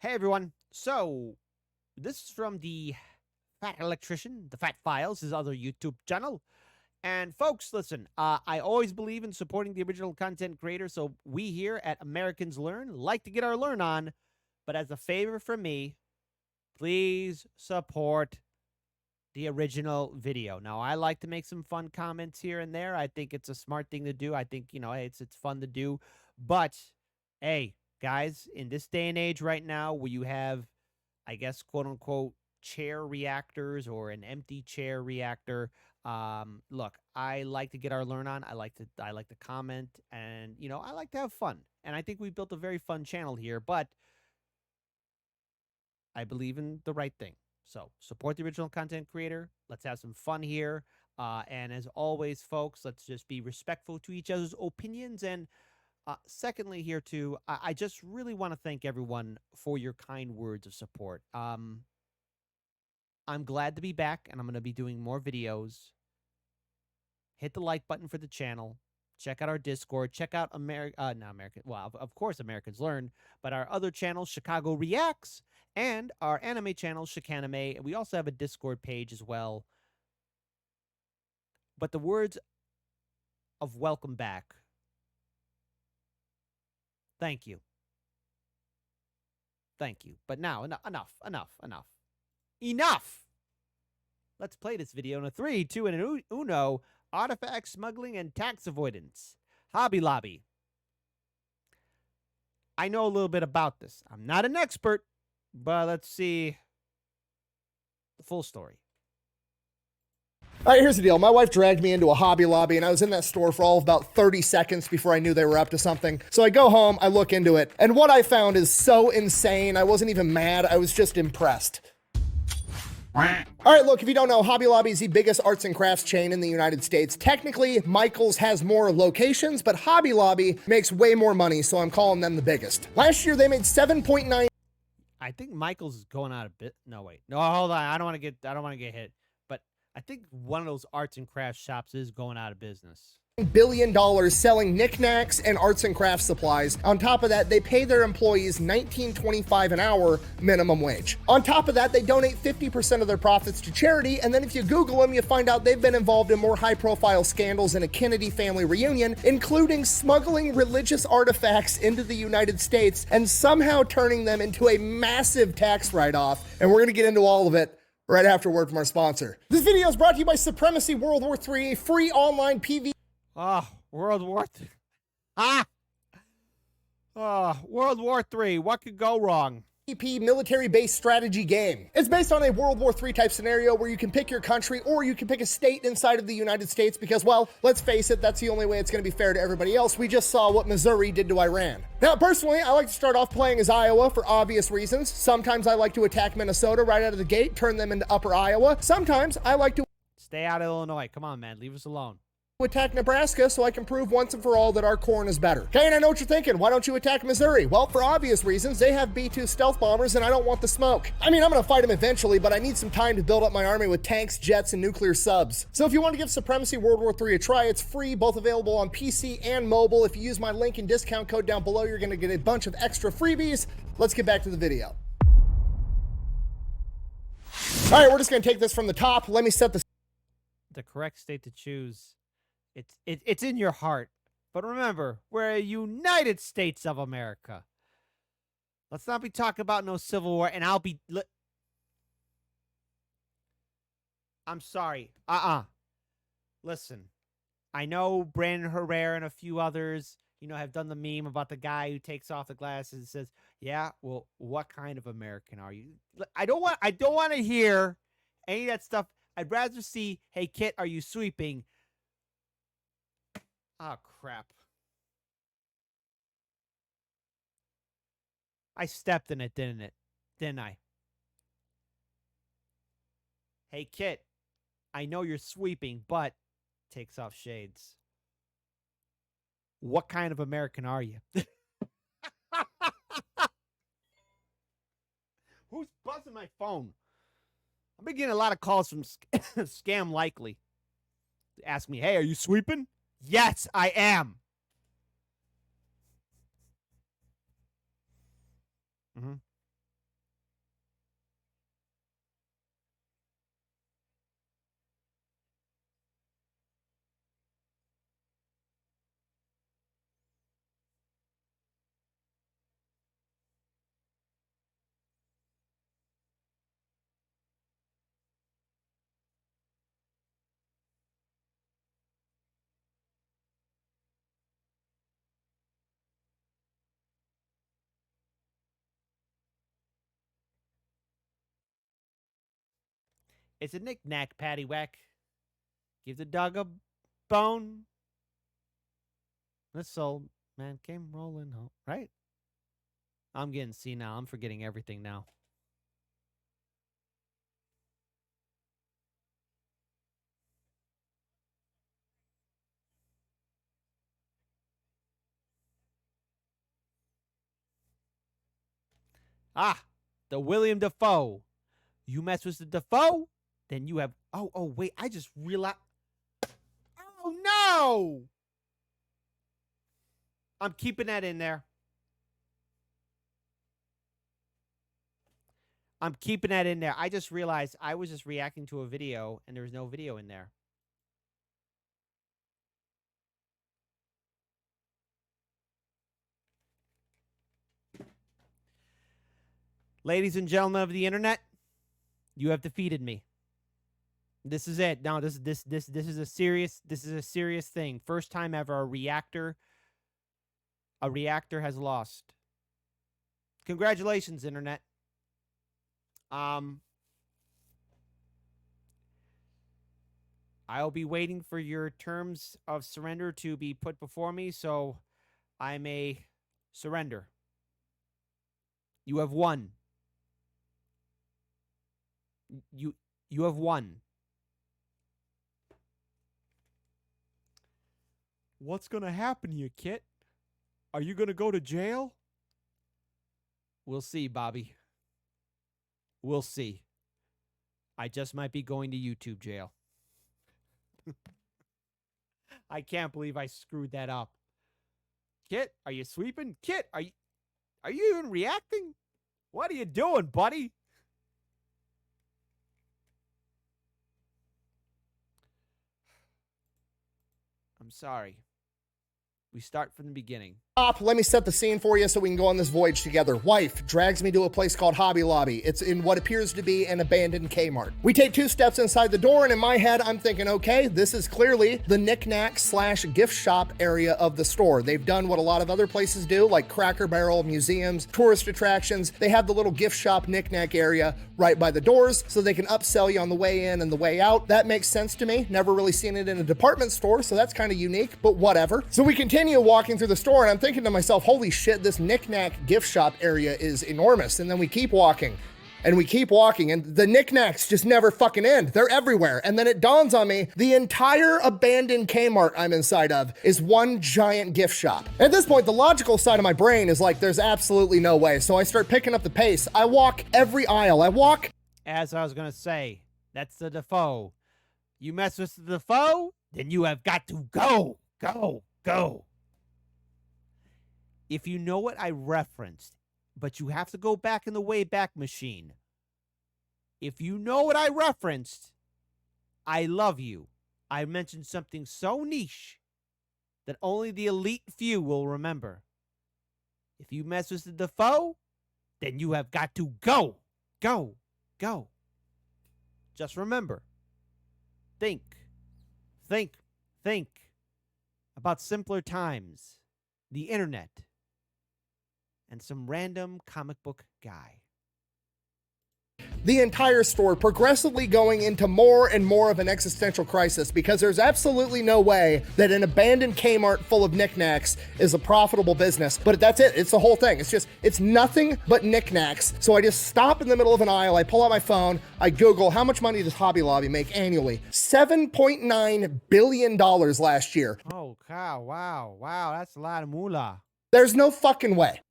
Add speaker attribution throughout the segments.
Speaker 1: Hey everyone. So this is from the Fat Electrician, the Fat Files, his other YouTube channel. And folks, listen, I always believe in supporting the original content creator. So we here at Americans Learn like to get our learn on. But as a favor from me, please support the original video. Now, I like to make some fun comments here and there. I think it's a smart thing to do. I think, hey, it's fun to do. But hey, guys, in this day and age right now where you have, I guess, quote unquote, chair reactors or an empty chair reactor, look, I like to get our learn on. I like to comment, and I like to have fun. And I think we built a very fun channel here, but I believe in the right thing. So support the original content creator. Let's have some fun here. And as always, folks, let's just be respectful to each other's opinions. And secondly, here too, I just really want to thank everyone for your kind words of support. I'm glad to be back, and I'm going to be doing more videos. Hit the like button for the channel. Check out our Discord. Check out of course, Americans Learn, but our other channels, Chicago Reacts, and our anime channel, Chicanime. We also have a Discord page as well. But the words of welcome back. Thank you. Thank you. But now, enough. Let's play this video in a 3, 2, and an uno. Artifact smuggling and tax avoidance. Hobby Lobby. I know a little bit about this. I'm not an expert, but let's see the full story.
Speaker 2: All right, here's the deal. My wife dragged me into a Hobby Lobby, and I was in that store for all of about 30 seconds before I knew they were up to something. So I go home, I look into it, and what I found is so insane. I wasn't even mad. I was just impressed. All right, look, if you don't know, Hobby Lobby is the biggest arts and crafts chain in the United States. Technically, Michael's has more locations, but Hobby Lobby makes way more money, so I'm calling them the biggest. Last year, they made 7.9.
Speaker 1: I think Michael's is going out a bit. No, wait. No, hold on. I don't want to get hit. But I think one of those arts and crafts shops is going out of business.
Speaker 2: $1 billion selling knickknacks and arts and crafts supplies. On top of that, they pay their employees $19.25 an hour minimum wage. On top of that, they donate 50% of their profits to charity, and then if you Google them, you find out they've been involved in more high-profile scandals in a Kennedy family reunion, including smuggling religious artifacts into the United States and somehow turning them into a massive tax write-off. And we're going to get into all of it right after word from our sponsor. This video is brought to you by Supremacy World War III, a free online PvP.
Speaker 1: World War III. World War III. What could go wrong?
Speaker 2: Military-based strategy game. It's based on a World War III type scenario where you can pick your country or you can pick a state inside of the United States because, well, let's face it, that's the only way it's going to be fair to everybody else. We just saw what Missouri did to Iran. Now, personally, I like to start off playing as Iowa for obvious reasons. Sometimes I like to attack Minnesota right out of the gate, turn them into Upper Iowa. Sometimes I like to
Speaker 1: stay out of Illinois. Come on, man. Leave us alone.
Speaker 2: Attack Nebraska so I can prove once and for all that our corn is better. Okay, and I know what you're thinking. Why don't you attack Missouri? Well, for obvious reasons. They have B-2 stealth bombers and I don't want the smoke. I mean, I'm gonna fight them eventually, but I need some time to build up my army with tanks, jets, and nuclear subs. So if you want to give Supremacy World War III a try, it's free, both available on PC and mobile. If you use my link and discount code down below, you're gonna get a bunch of extra freebies. Let's get back to the video. All right, we're just gonna take this from the top. Let me set
Speaker 1: the correct state to choose. It's in your heart. But remember, we're a United States of America. Let's not be talking about no Civil War, and I'll be... I'm sorry. Listen, I know Brandon Herrera and a few others, have done the meme about the guy who takes off the glasses and says, yeah, well, what kind of American are you? I don't want to hear any of that stuff. I'd rather see, hey, Kit, are you sweeping? Oh, crap. I stepped in it, didn't I? Hey, Kit, I know you're sweeping, but takes off shades. What kind of American are you? Who's buzzing my phone? I've been getting a lot of calls from Scam Likely. Ask me, hey, are you sweeping? Yes, I am. It's a knick-knack, paddywhack. Give the dog a bone. This old man came rolling home. Right? I'm getting senile. I'm forgetting everything now. Ah, the William Dafoe. You mess with the Dafoe, then you have. Oh, wait. I just realized. Oh, no. I'm keeping that in there. I'm keeping that in there. I just realized I was just reacting to a video and there was no video in there. Ladies and gentlemen of the internet, you have defeated me. This is it. No, this is a serious thing. First time ever a reactor has lost. Congratulations, internet. I'll be waiting for your terms of surrender to be put before me so I may surrender. You have won. You have won. What's going to happen to you, Kit? Are you going to go to jail? We'll see, Bobby. We'll see. I just might be going to YouTube jail. I can't believe I screwed that up. Kit, are you sweeping? Kit, are you even reacting? What are you doing, buddy? I'm sorry. We start from the beginning.
Speaker 2: Let me set the scene for you so we can go on this voyage together. Wife drags me to a place called Hobby Lobby. It's in what appears to be an abandoned Kmart. We take 2 steps inside the door, and in my head, I'm thinking, okay, this is clearly the knick-knack / gift shop area of the store. They've done what a lot of other places do, like Cracker Barrel, museums, tourist attractions. They have the little gift shop knick-knack area right by the doors so they can upsell you on the way in and the way out. That makes sense to me. Never really seen it in a department store, so that's kind of unique, but whatever. So we continue walking through the store, and I'm thinking to myself, holy shit, this knick-knack gift shop area is enormous. And then we keep walking and we keep walking and the knickknacks just never fucking end. They're everywhere. And then it dawns on me, the entire abandoned Kmart I'm inside of is one giant gift shop. At this point, the logical side of my brain is like, there's absolutely no way. So I start picking up the pace. I walk every aisle.
Speaker 1: As I was going to say, that's the Defoe. You mess with the Defoe, then you have got to go. If you know what I referenced, but you have to go back in the Wayback Machine. If you know what I referenced, I love you. I mentioned something so niche that only the elite few will remember. If you mess with the Defoe, then you have got to go. Just remember. Think about simpler times, the internet, and some random comic book guy.
Speaker 2: The entire store progressively going into more and more of an existential crisis because there's absolutely no way that an abandoned Kmart full of knickknacks is a profitable business. But that's it. It's the whole thing. It's nothing but knickknacks. So I just stop in the middle of an aisle. I pull out my phone. I Google, how much money does Hobby Lobby make annually? $7.9 billion last year.
Speaker 1: Oh, cow. Wow. That's a lot of moolah.
Speaker 2: There's no fucking way.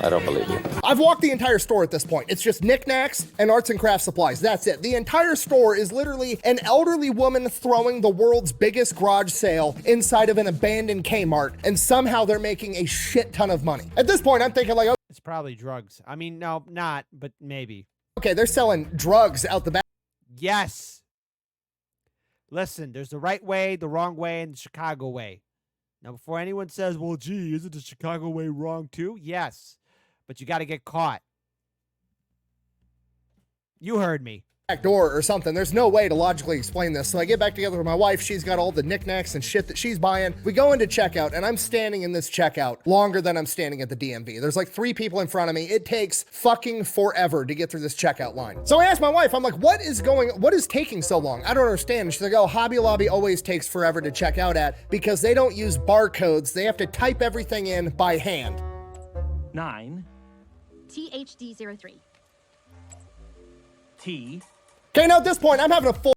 Speaker 3: I don't believe you.
Speaker 2: I've walked the entire store at this point. It's just knickknacks and arts and crafts supplies. That's it. The entire store is literally an elderly woman throwing the world's biggest garage sale inside of an abandoned Kmart, and somehow they're making a shit ton of money. At this point, I'm thinking like,
Speaker 1: It's probably drugs. I mean, no, not, but maybe.
Speaker 2: okay, they're selling drugs out the back.
Speaker 1: Yes. Listen, there's the right way, the wrong way, and the Chicago way. Now, before anyone says, well, gee, isn't the Chicago way wrong too? Yes, but you got to get caught. You heard me.
Speaker 2: back door or something. There's no way to logically explain this. So I get back together with my wife. She's got all the knickknacks and shit that she's buying. We go into checkout, and I'm standing in this checkout longer than I'm standing at the DMV. There's like 3 people in front of me. It takes fucking forever to get through this checkout line. So I asked my wife, I'm like, what is taking so long? I don't understand. And she's like, oh, Hobby Lobby always takes forever to check out at because they don't use barcodes. They have to type everything in by hand.
Speaker 3: 9
Speaker 4: THD03.
Speaker 3: T.
Speaker 2: Okay, now at this point, I'm having a full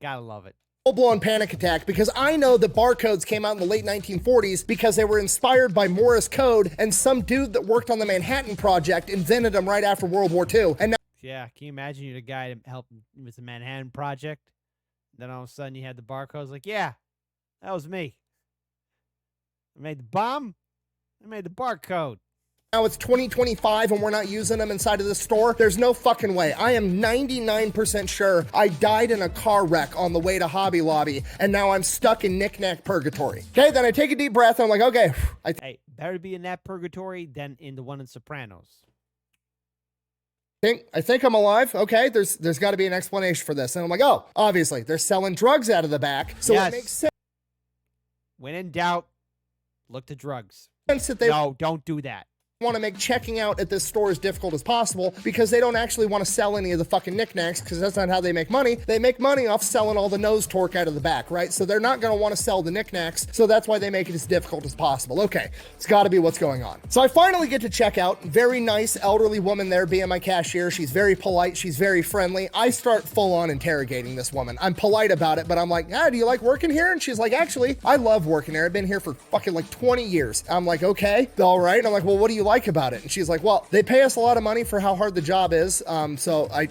Speaker 1: Gotta love it.
Speaker 2: full-blown panic attack because I know that barcodes came out in the late 1940s because they were inspired by Morse code, and some dude that worked on the Manhattan Project invented them right after World War II. And now
Speaker 1: Yeah, can you imagine you're the guy to help with the Manhattan Project? Then all of a sudden you had the barcodes like, yeah, that was me. I made the bomb. I made the barcode.
Speaker 2: it's 2025 and we're not using them inside of the store. There's no fucking way. I am 99% sure I died in a car wreck on the way to Hobby Lobby, and now I'm stuck in knick-knack purgatory. Okay, then I take a deep breath and I'm like, okay.
Speaker 1: Hey, better be in that purgatory than in the one in Sopranos.
Speaker 2: I think I'm alive. Okay, there's got to be an explanation for this. And I'm like, oh, obviously, they're selling drugs out of the back. So
Speaker 1: Yes.
Speaker 2: it makes sense
Speaker 1: When in doubt, look to drugs.
Speaker 2: that they
Speaker 1: No, don't do that.
Speaker 2: want to make checking out at this store as difficult as possible because they don't actually want to sell any of the fucking knickknacks because that's not how they make money. They make money off selling all the nose torque out of the back, right? So they're not going to want to sell the knickknacks, so that's why they make it as difficult as possible. Okay, it's got to be what's going on. So I finally get to checkout. Very nice elderly woman there being my cashier. She's very polite. She's very friendly. I start full on interrogating this woman. I'm polite about it, but I'm like, do you like working here? And she's like, actually, I love working here. I've been here for fucking like 20 years. I'm like, okay, all right. And I'm like, well, what do you like about it? And she's like, well, they pay us a lot of money for how hard the job is. So I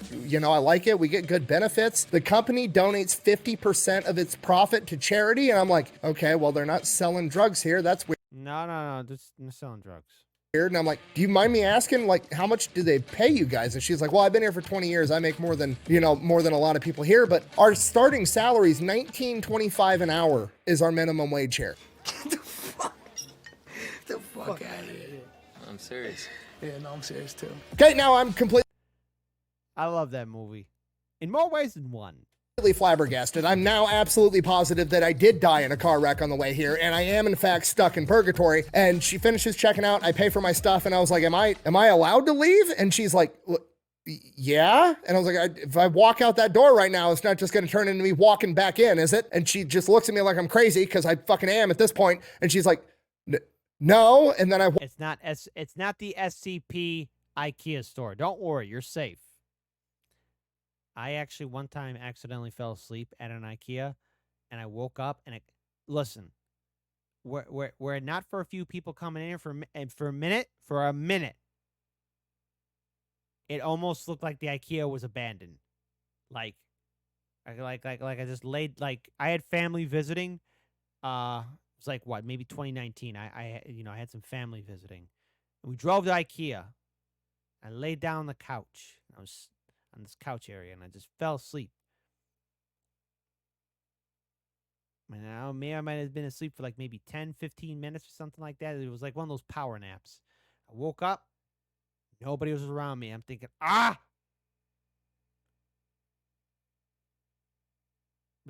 Speaker 2: like it. We get good benefits. The company donates 50% of its profit to charity. And I'm like, okay, well, they're not selling drugs here. That's weird.
Speaker 1: No. Just selling drugs.
Speaker 2: And I'm like, do you mind me asking, like, how much do they pay you guys? And she's like, well, I've been here for 20 years. I make more than a lot of people here. But our starting salary is $19.25 an hour is our minimum wage here.
Speaker 5: The fuck out of here.
Speaker 6: I'm serious.
Speaker 5: Yeah, no, I'm serious too.
Speaker 2: Okay, now I'm completely
Speaker 1: I love that movie. In more ways than one.
Speaker 2: flabbergasted. I'm now absolutely positive that I did die in a car wreck on the way here, and I am in fact stuck in purgatory. And she finishes checking out. I pay for my stuff, and I was like, am I allowed to leave? And she's like, yeah. And I was like, if I walk out that door right now, it's not just going to turn into me walking back in, is it? And she just looks at me like I'm crazy because I fucking am at this point. And she's like, no. And then
Speaker 1: It's not the SCP IKEA store. Don't worry, you're safe. I actually one time accidentally fell asleep at an IKEA, and I woke up and listen, we're not for a few people coming in for a minute. It almost looked like the IKEA was abandoned. Like I just laid, like I had family visiting. It was like what, maybe 2019. I had some family visiting. And we drove to IKEA. I laid down on the couch. I was on this couch area, and I just fell asleep. And now, I might have been asleep for like maybe 10, 15 minutes or something like that. It was like one of those power naps. I woke up. Nobody was around me. I'm thinking, But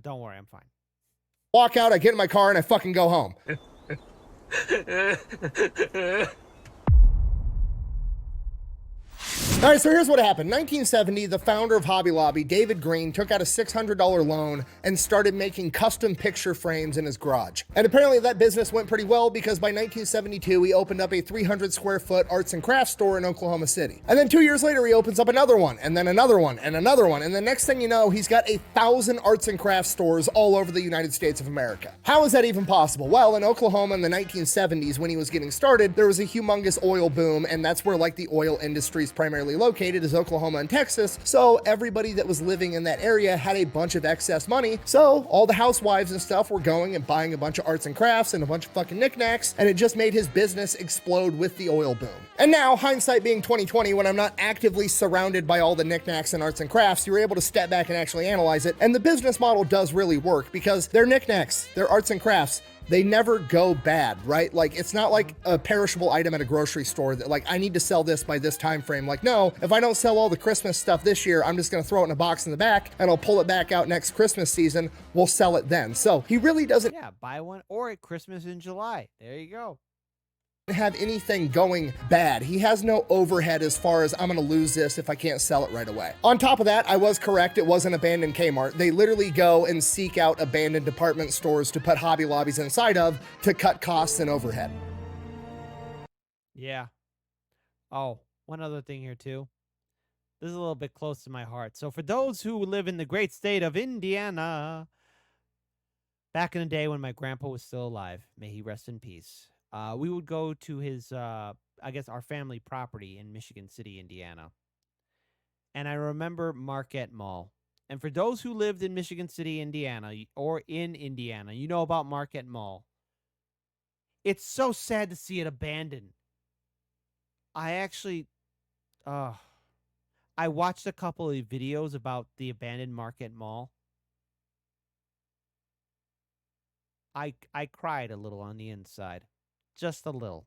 Speaker 1: don't worry, I'm fine.
Speaker 2: walk out, I get in my car, and I fucking go home. All right, so here's what happened. 1970, the founder of Hobby Lobby, David Green, took out a $600 loan and started making custom picture frames in his garage. And apparently that business went pretty well because by 1972, he opened up a 300 square foot arts and crafts store in Oklahoma City. And then 2 years later, he opens up another one, and then another one, and another one. And the next thing you know, he's got 1,000 arts and crafts stores all over the United States of America. How is that even possible? Well, in Oklahoma in the 1970s, when he was getting started, there was a humongous oil boom, and that's where like the oil industry is primarily located, is Oklahoma and Texas. So everybody that was living in that area had a bunch of excess money. So all the housewives and stuff were going and buying a bunch of arts and crafts and a bunch of fucking knickknacks, and it just made his business explode with the oil boom. And now, hindsight being 2020, when I'm not actively surrounded by all the knickknacks and arts and crafts, you're able to step back and actually analyze it. And the business model does really work because they're knickknacks, they're arts and crafts. they never go bad, right? Like, it's not like a perishable item at a grocery store that, like, I need to sell this by this time frame. Like, no, if I don't sell all the Christmas stuff this year, I'm just going to throw it in a box in the back and I'll pull it back out next Christmas season. We'll sell it then. So he really doesn't
Speaker 1: Yeah, buy one or at Christmas in July. There you go.
Speaker 2: have anything going bad. He has no overhead as far as I'm going to lose this if I can't sell it right away. On top of that, I was correct. It was an abandoned Kmart. They literally go and seek out abandoned department stores to put Hobby Lobbies inside of to cut costs and overhead.
Speaker 1: Yeah. Oh, one other thing here too. This is a little bit close to my heart. So for those who live in the great state of Indiana, back in the day when my grandpa was still alive, may he rest in peace, we would go to his, I guess, our family property in Michigan City, Indiana. And I remember Marquette Mall. And for those who lived in Michigan City, Indiana, or in Indiana, you know about Marquette Mall. It's so sad to see it abandoned. I actually, I watched a couple of videos about the abandoned Marquette Mall. I cried a little on the inside. Just a little.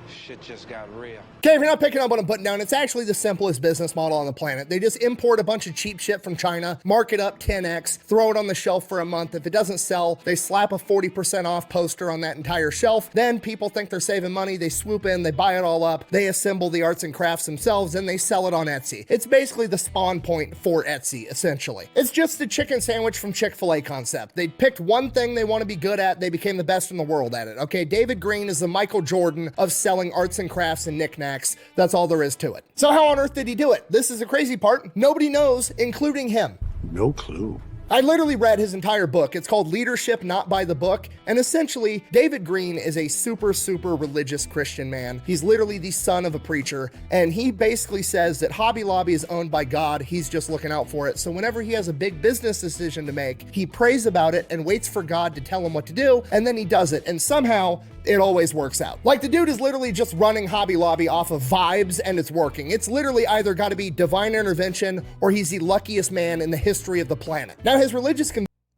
Speaker 5: Shit just got real.
Speaker 2: Okay, if you're not picking up what I'm putting down, it's actually the simplest business model on the planet. They just import a bunch of cheap shit from China, mark it up 10x, throw it on the shelf for a month. If it doesn't sell, they slap a 40% off poster on that entire shelf. Then people think they're saving money. They swoop in, they buy it all up, they assemble the arts and crafts themselves, and they sell it on Etsy. It's basically the spawn point for Etsy, essentially. It's just the chicken sandwich from Chick-fil-A concept. They picked one thing they want to be good at, they became the best in the world at it. Okay, David Green is the Michael Jordan of selling arts and crafts and knickknacks. That's all there is to it. So how on earth did he do it? This is the crazy part. Nobody knows, including him.
Speaker 6: No clue.
Speaker 2: I literally read his entire book. It's called Leadership Not by the Book. And essentially, David Green is a super religious Christian man. He's literally the son of a preacher. And he basically says that Hobby Lobby is owned by God. He's just looking out for it. So whenever he has a big business decision to make, he prays about it and waits for God to tell him what to do. And then he does it. And somehow it always works out. Like, the dude is literally just running Hobby Lobby off of vibes and it's working. It's literally either got to be divine intervention or he's the luckiest man in the history of the planet. Now, his religious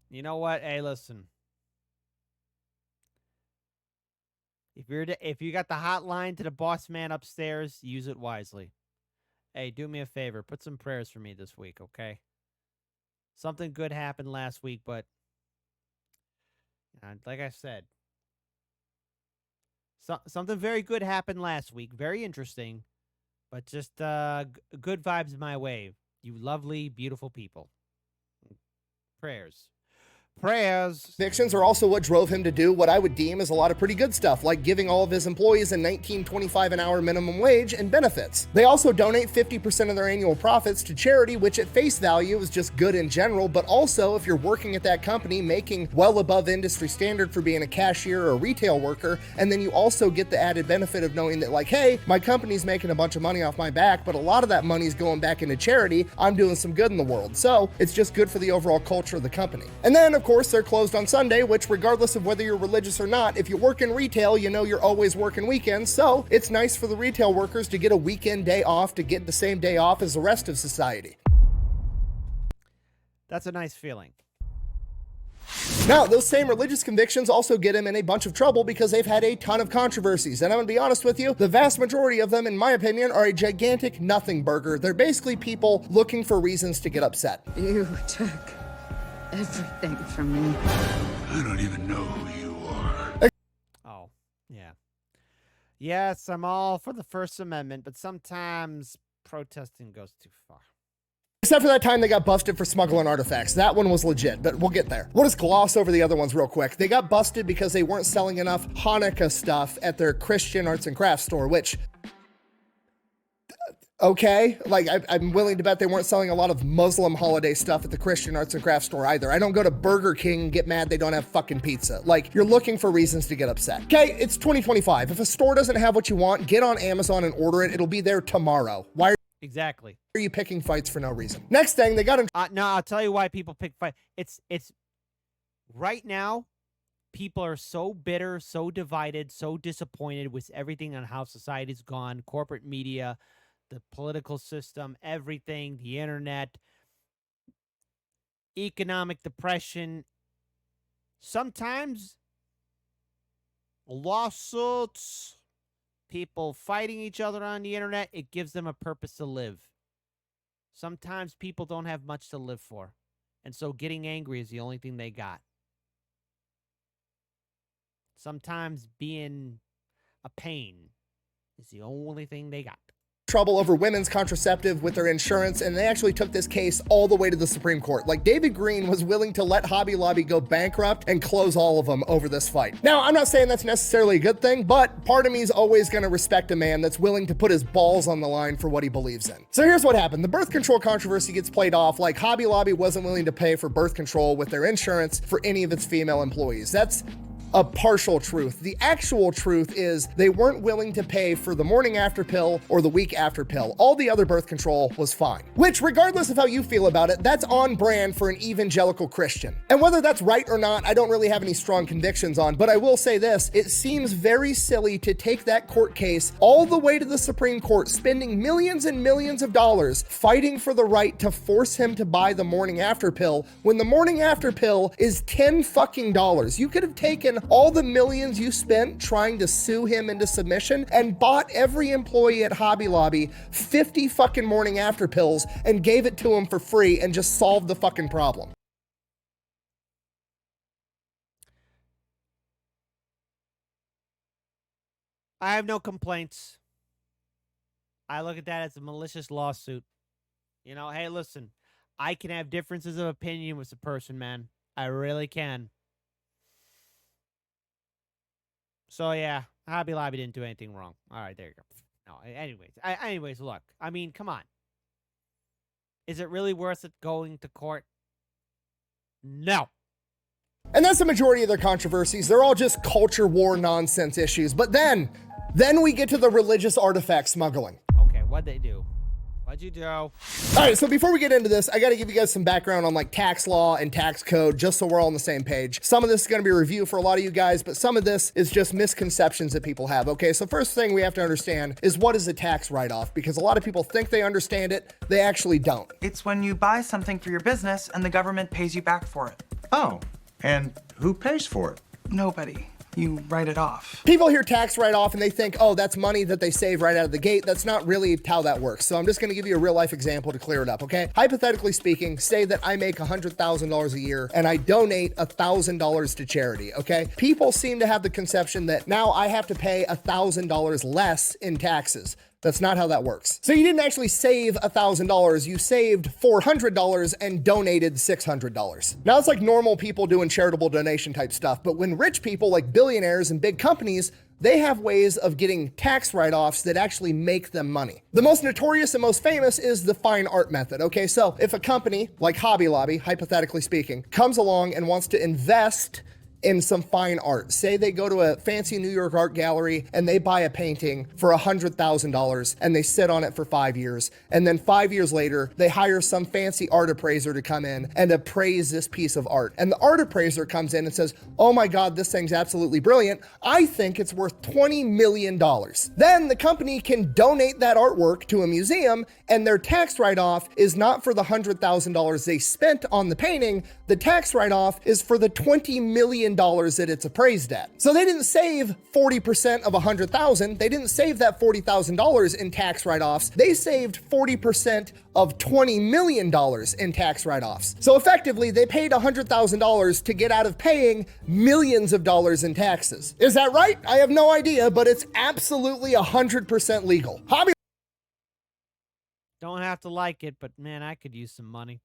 Speaker 1: You know what? Hey, listen. If you got the hotline to the boss man upstairs, use it wisely. Hey, do me a favor. Put some prayers for me this week, okay? Something good happened last week, but like I said, something very good happened last week. Very interesting, but just good vibes my way. You lovely, beautiful people. Prayers.
Speaker 2: convictions are also what drove him to do what I would deem as a lot of pretty good stuff, like giving all of his employees a $19.25 an hour minimum wage and benefits. They also donate 50% of their annual profits to charity, which at face value is just good in general, but also if you're working at that company making well above industry standard for being a cashier or a retail worker, and then you also get the added benefit of knowing that, like, hey, my company's making a bunch of money off my back, but a lot of that money's going back into charity. I'm doing some good in the world. So it's just good for the overall culture of the company. And then, of course, they're closed on Sunday, which, regardless of whether you're religious or not, if you work in retail, you know you're always working weekends, so it's nice for the retail workers to get a weekend day off to get the same day off as the rest of society.
Speaker 1: That's a nice feeling.
Speaker 2: Now, those same religious convictions also get him in a bunch of trouble because they've had a ton of controversies. And I'm going to be honest with you, the vast majority of them, in my opinion, are a gigantic nothing burger. They're basically people looking for reasons to get upset.
Speaker 7: You took everything from me.
Speaker 6: I don't even know who you are.
Speaker 1: Oh, yeah. Yes, I'm all for the First Amendment, but sometimes protesting goes too far.
Speaker 2: Except for that time they got busted for smuggling artifacts. That one was legit, but we'll get there. We'll just gloss over the other ones real quick. They got busted because they weren't selling enough Hanukkah stuff at their Christian arts and crafts store, which, okay, like, I'm willing to bet they weren't selling a lot of Muslim holiday stuff at the Christian arts and crafts store either. I don't go to Burger King and get mad they don't have fucking pizza. Like, you're looking for reasons to get upset. Okay, it's 2025. If a store doesn't have what you want, get on Amazon and order it. It'll be there tomorrow. Why
Speaker 1: Exactly.
Speaker 2: are you picking fights for no reason? Next thing, they got in
Speaker 1: No, I'll tell you why people pick fight. It's right now, people are so bitter, so divided, so disappointed with everything on how society's gone, corporate media, the political system, everything, the internet. economic depression, sometimes lawsuits, people fighting each other on the internet, it gives them a purpose to live. Sometimes people don't have much to live for. And so getting angry is the only thing they got. Sometimes being a pain is the only thing they got.
Speaker 2: Trouble over women's contraceptive with their insurance, and they actually took this case all the way to the Supreme Court. Like, David Green was willing to let Hobby Lobby go bankrupt and close all of them over this fight. Now, I'm not saying that's necessarily a good thing, but part of me is always going to respect a man that's willing to put his balls on the line for what he believes in. So here's what happened. The birth control controversy gets played off like Hobby Lobby wasn't willing to pay for birth control with their insurance for any of its female employees. That's a partial truth. The actual truth is they weren't willing to pay for the morning after pill or the week after pill. All the other birth control was fine. Which, regardless of how you feel about it, that's on brand for an evangelical Christian. And whether that's right or not, I don't really have any strong convictions on, but I will say this, it seems very silly to take that court case all the way to the Supreme Court, spending millions and millions of dollars fighting for the right to force him to buy the morning after pill when the morning after pill is $10 fucking. You could have taken all the millions you spent trying to sue him into submission and bought every employee at Hobby Lobby 50 fucking morning after pills and gave it to him for free and just solved the fucking problem.
Speaker 1: I have no complaints. I look at that as a malicious lawsuit. You know, hey, listen, I can have differences of opinion with a person, man. I really can. So yeah, Hobby Lobby didn't do anything wrong. All right, there you go. No, anyways, look. I mean, come on. Is it really worth it going to court? No.
Speaker 2: And that's the majority of their controversies. They're all just culture war nonsense issues. But then we get to the religious artifact smuggling.
Speaker 1: Okay, what'd they do? What'd you do?
Speaker 2: All right, so before we get into this, I got to give you guys some background on like tax law and tax code, just so we're all on the same page. Some of this is going to be a review for a lot of you guys, but some of this is just misconceptions that people have. Okay, so first thing we have to understand is what is a tax write-off, because a lot of people think they understand it, they actually don't.
Speaker 5: It's when you buy something for your business and the government pays you back for it.
Speaker 8: Oh, and who pays for it?
Speaker 5: Nobody. You write it off.
Speaker 2: People hear tax write-off and they think, oh, that's money that they save right out of the gate. That's not really how that works. So I'm just gonna give you a real life example to clear it up, okay? Hypothetically speaking, say that I make $100,000 a year and I donate $1,000 to charity, okay? People seem to have the conception that now I have to pay $1,000 less in taxes. That's not how that works. So you didn't actually save $1,000, you saved $400 and donated $600. Now it's like normal people doing charitable donation type stuff, but when rich people like billionaires and big companies, they have ways of getting tax write-offs that actually make them money. The most notorious and most famous is the fine art method, okay? So if a company like Hobby Lobby, hypothetically speaking, comes along and wants to invest in some fine art. Say they go to a fancy New York art gallery and they buy a painting for $100,000 and they sit on it for 5 years. And then 5 years later, they hire some fancy art appraiser to come in and appraise this piece of art. And the art appraiser comes in and says, oh my God, this thing's absolutely brilliant. I think it's worth $20 million. Then the company can donate that artwork to a museum and their tax write-off is not for the $100,000 they spent on the painting. The tax write-off is for the $20 million that it's appraised at. So they didn't save 40% of $100,000. They didn't save that $40,000 in tax write-offs. They saved 40% of $20 million in tax write-offs. So effectively, they paid $100,000 to get out of paying millions of dollars in taxes. Is that right? I have no idea, but it's absolutely 100% legal. Hobby
Speaker 1: Don't have to like it, but man, I could use some money.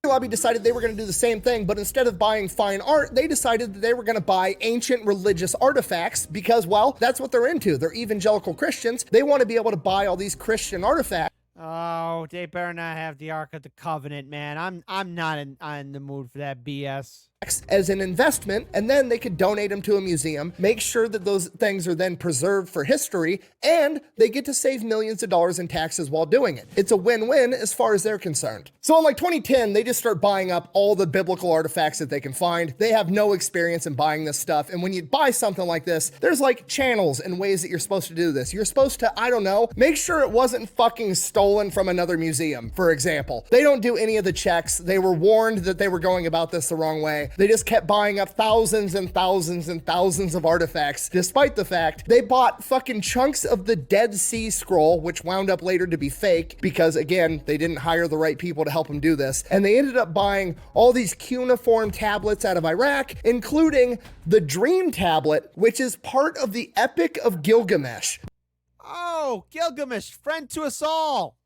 Speaker 2: Lobby decided they were going to do the same thing, but instead of buying fine art, they decided that they were going to buy ancient religious artifacts because, well, that's what they're into. They're evangelical Christians. They want to be able to buy all these Christian artifacts.
Speaker 1: Oh, they better not have the Ark of the Covenant, man. I'm not in the mood for that BS.
Speaker 2: as an investment, and then they could donate them to a museum, make sure that those things are then preserved for history, and they get to save millions of dollars in taxes while doing it. It's a win-win as far as they're concerned. So in like 2010, they just start buying up all the biblical artifacts that they can find. They have no experience in buying this stuff, and when you buy something like this, there's like channels and ways that you're supposed to do this. You're supposed to, I don't know, make sure it wasn't fucking stolen from another museum, for example. They don't do any of the checks. They were warned that they were going about this the wrong way. They just kept buying up thousands and thousands and thousands of artifacts, despite the fact they bought fucking chunks of the Dead Sea Scroll, which wound up later to be fake because, again, they didn't hire the right people to help them do this. And they ended up buying all these cuneiform tablets out of Iraq, including the Dream Tablet, which is part of the Epic of Gilgamesh.
Speaker 1: Oh, Gilgamesh, friend to us all.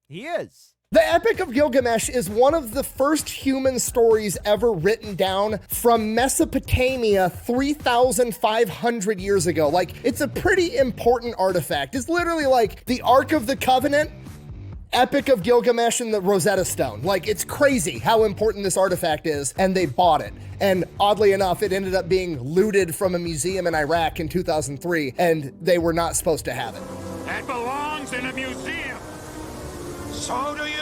Speaker 1: He is.
Speaker 2: The Epic of Gilgamesh is one of the first human stories ever written down from Mesopotamia 3,500 years ago. Like, it's a pretty important artifact. It's literally like the Ark of the Covenant, Epic of Gilgamesh, and the Rosetta Stone. Like, it's crazy how important this artifact is, and they bought it. And oddly enough, it ended up being looted from a museum in Iraq in 2003, and they were not supposed to have it.
Speaker 6: That belongs in a museum. So do you.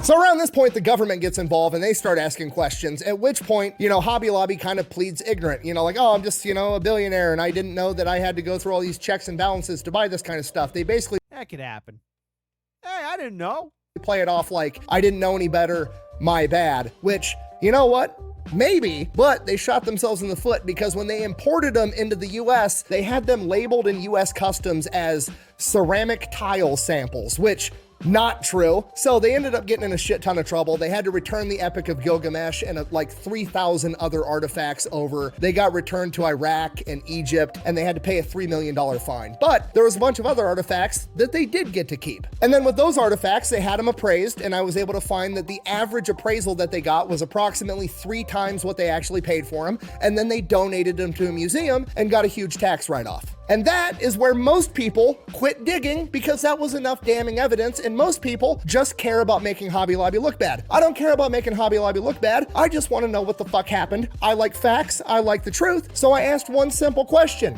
Speaker 2: So around this point, the government gets involved and they start asking questions, at which point, Hobby Lobby kind of pleads ignorant, like, oh, I'm just, a billionaire and I didn't know that I had to go through all these checks and balances to buy this kind of stuff. They basically
Speaker 1: That could happen. Hey, I didn't know.
Speaker 2: play it off like, I didn't know any better, my bad, which, you know what? Maybe, but they shot themselves in the foot because when they imported them into the US, they had them labeled in US customs as ceramic tile samples, which not true. So they ended up getting in a shit ton of trouble. They had to return the Epic of Gilgamesh and like 3,000 other artifacts over. They got returned to Iraq and Egypt, and they had to pay a $3 million fine. But there was a bunch of other artifacts that they did get to keep. And then with those artifacts, they had them appraised, and I was able to find that the average appraisal that they got was approximately 3 times what they actually paid for them. And then they donated them to a museum and got a huge tax write-off. And that is where most people quit digging because that was enough damning evidence, and most people just care about making Hobby Lobby look bad. I don't care about making Hobby Lobby look bad. I just want to know what the fuck happened. I like facts. I like the truth. So I asked one simple question.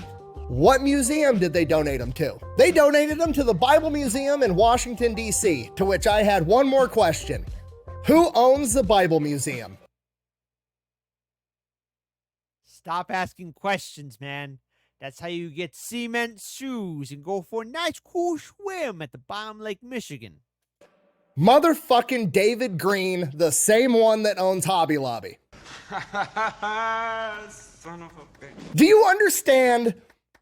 Speaker 2: What museum did they donate them to? They donated them to the Bible Museum in Washington, D.C., to which I had one more question. Who owns the Bible Museum?
Speaker 1: Stop asking questions, man. That's how you get cement shoes and go for a nice cool swim at the bottom Lake Michigan.
Speaker 2: Motherfucking David Green, the same one that owns Hobby Lobby.
Speaker 5: Son of a bitch.
Speaker 2: Do you understand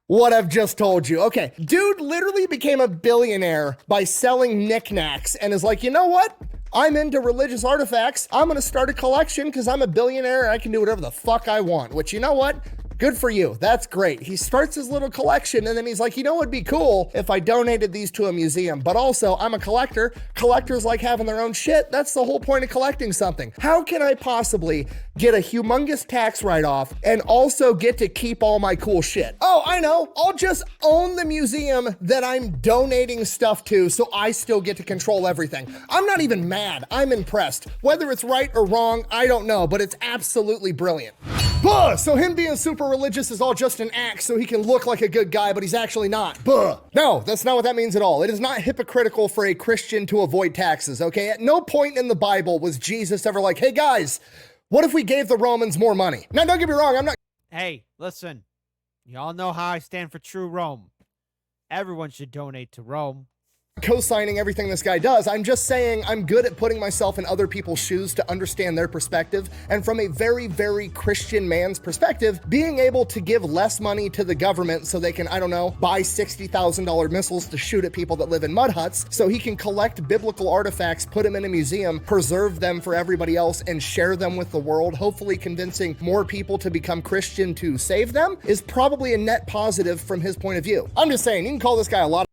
Speaker 2: what I've just told you? Okay, dude literally became a billionaire by selling knickknacks and is like, you know what? I'm into religious artifacts. I'm gonna start a collection because I'm a billionaire and I can do whatever the fuck I want, which, you know what? Good for you. That's great. He starts his little collection and then he's like, you know, it'd be cool if I donated these to a museum, but also I'm a collector. Collectors like having their own shit. That's the whole point of collecting something. How can I possibly get a humongous tax write-off and also get to keep all my cool shit? Oh, I know. I'll just own the museum that I'm donating stuff to so I still get to control everything. I'm not even mad. I'm impressed. Whether it's right or wrong, I don't know, but it's absolutely brilliant. Buh! So him being super religious is all just an act so he can look like a good guy, but he's actually not. Buh! No, that's not what that means at all. It is not hypocritical for a Christian to avoid taxes, okay? At no point in the Bible was Jesus ever like, hey guys, what if we gave the Romans more money? Now, don't get me wrong, I'm not...
Speaker 1: Hey, listen. Y'all know how I stand for true Rome. Everyone should donate to Rome.
Speaker 2: co-signing everything this guy does. I'm just saying I'm good at putting myself in other people's shoes to understand their perspective. And from a very, very Christian man's perspective, being able to give less money to the government so they can, I don't know, buy $60,000 missiles to shoot at people that live in mud huts so he can collect biblical artifacts, put them in a museum, preserve them for everybody else, and share them with the world, hopefully convincing more people to become Christian to save them, is probably a net positive from his point of view. I'm just saying, you can call this guy a lot.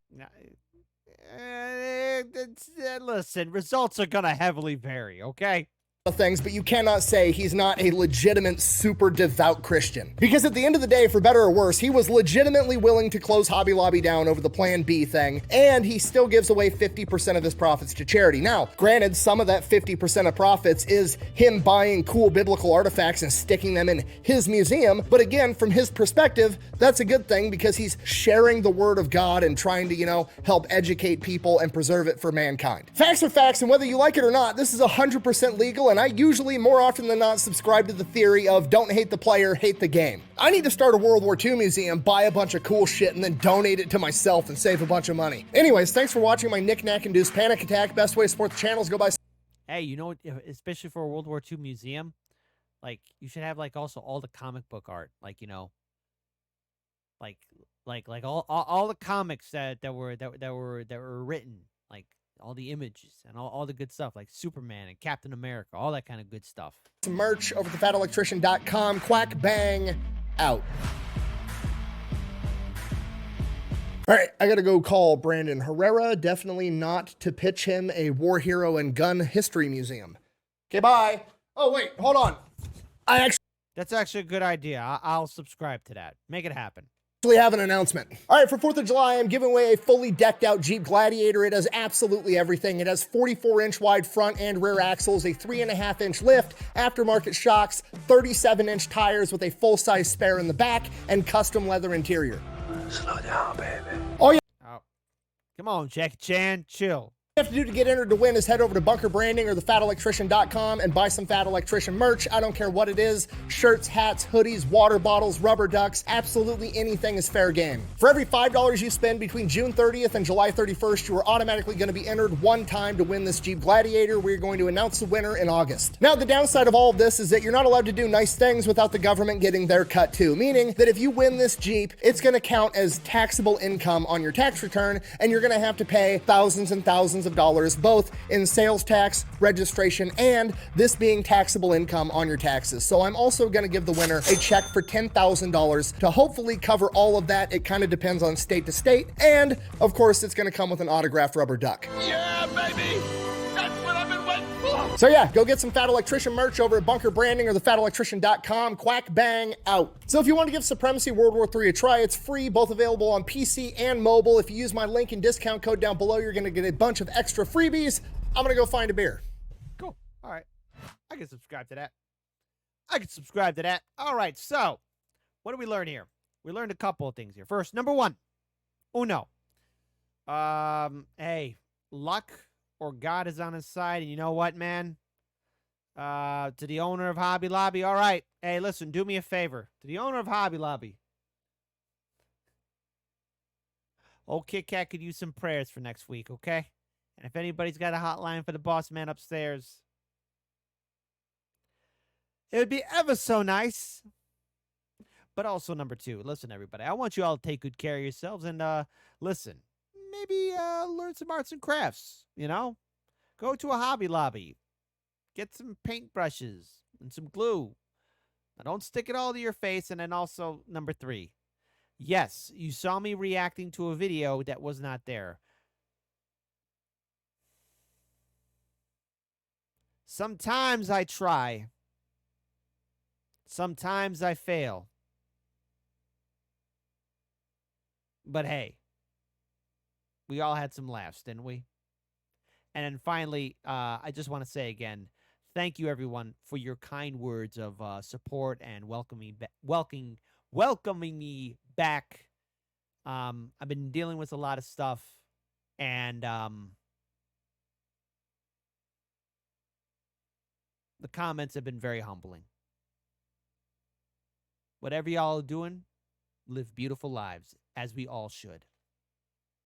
Speaker 1: Listen, results are gonna heavily vary, okay?
Speaker 2: things, but you cannot say he's not a legitimate, super devout Christian. Because at the end of the day, for better or worse, he was legitimately willing to close Hobby Lobby down over the Plan B thing, and he still gives away 50% of his profits to charity. Now, granted, some of that 50% of profits is him buying cool biblical artifacts and sticking them in his museum, but again, from his perspective, that's a good thing because he's sharing the word of God and trying to, help educate people and preserve it for mankind. Facts are facts, and whether you like it or not, this is 100% legal, and I usually, more often than not, subscribe to the theory of don't hate the player, hate the game. I need to start a World War II museum, buy a bunch of cool shit, and then donate it to myself and save a bunch of money. Anyways, thanks for watching my knick-knack-induced panic attack. Best way to support the channel is go buy...
Speaker 1: Hey, especially for a World War II museum, like, you should have, like, also all the comic book art, like, like all the comics that were written, like all the images and all the good stuff, like Superman and Captain America, all that kind of good stuff.
Speaker 2: Some merch over at thefatelectrician.com. Quack bang out. All right, I gotta go call Brandon Herrera. Definitely not to pitch him a war hero and gun history museum. Okay, bye. Oh wait, hold on.
Speaker 1: That's actually a good idea. I'll subscribe to that. Make it happen.
Speaker 2: Have an announcement. All right, for 4th of July, I'm giving away a fully decked out Jeep Gladiator. It has absolutely everything. It has 44-inch wide front and rear axles, a 3.5-inch lift, aftermarket shocks, 37-inch tires with a full-size spare in the back, and custom leather interior.
Speaker 8: Slow down, baby.
Speaker 2: Oh, yeah.
Speaker 1: Oh, come on, Jackie Chan, chill.
Speaker 2: All you have to do to get entered to win is head over to Bunker Branding or thefatelectrician.com and buy some Fat Electrician merch. I don't care what it is. Shirts, hats, hoodies, water bottles, rubber ducks, absolutely anything is fair game. For every $5 you spend between June 30th and July 31st, you are automatically going to be entered one time to win this Jeep Gladiator. We're going to announce the winner in August. Now, the downside of all of this is that you're not allowed to do nice things without the government getting their cut too, meaning that if you win this Jeep, it's going to count as taxable income on your tax return, and you're going to have to pay thousands and thousands of dollars, both in sales tax, registration, and this being taxable income on your taxes. So I'm also going to give the winner a check for $10,000 to hopefully cover all of that. It kind of depends on state to state. And of course, it's going to come with an autographed rubber duck.
Speaker 6: Yeah, baby! That's what I've been waiting for!
Speaker 2: So yeah, go get some Fat Electrician merch over at Bunker Branding or thefatelectrician.com. Quack bang out. So if you want to give Supremacy World War III a try, it's free, both available on PC and mobile. If you use my link and discount code down below, you're going to get a bunch of extra freebies. I'm going to go find a beer.
Speaker 1: Cool. All right. I can subscribe to that. All right. So what did we learn here? We learned a couple of things here. First, number one, uno. Hey, luck or God is on his side. And you know what, man? To the owner of Hobby Lobby. All right. Hey, listen, do me a favor. To the owner of Hobby Lobby. Old Kit Kat could use some prayers for next week, okay? And if anybody's got a hotline for the boss man upstairs, it would be ever so nice. But also, number two, listen, everybody, I want you all to take good care of yourselves and, listen, maybe learn some arts and crafts, Go to a Hobby Lobby. Get some paintbrushes and some glue. Now, don't stick it all to your face. And then also, number three, yes, you saw me reacting to a video that was not there. Sometimes I try. Sometimes I fail. But hey, we all had some laughs, didn't we? And then finally, I just want to say again, thank you, everyone, for your kind words of support and welcoming me back. I've been dealing with a lot of stuff, and the comments have been very humbling. Whatever y'all are doing, live beautiful lives, as we all should.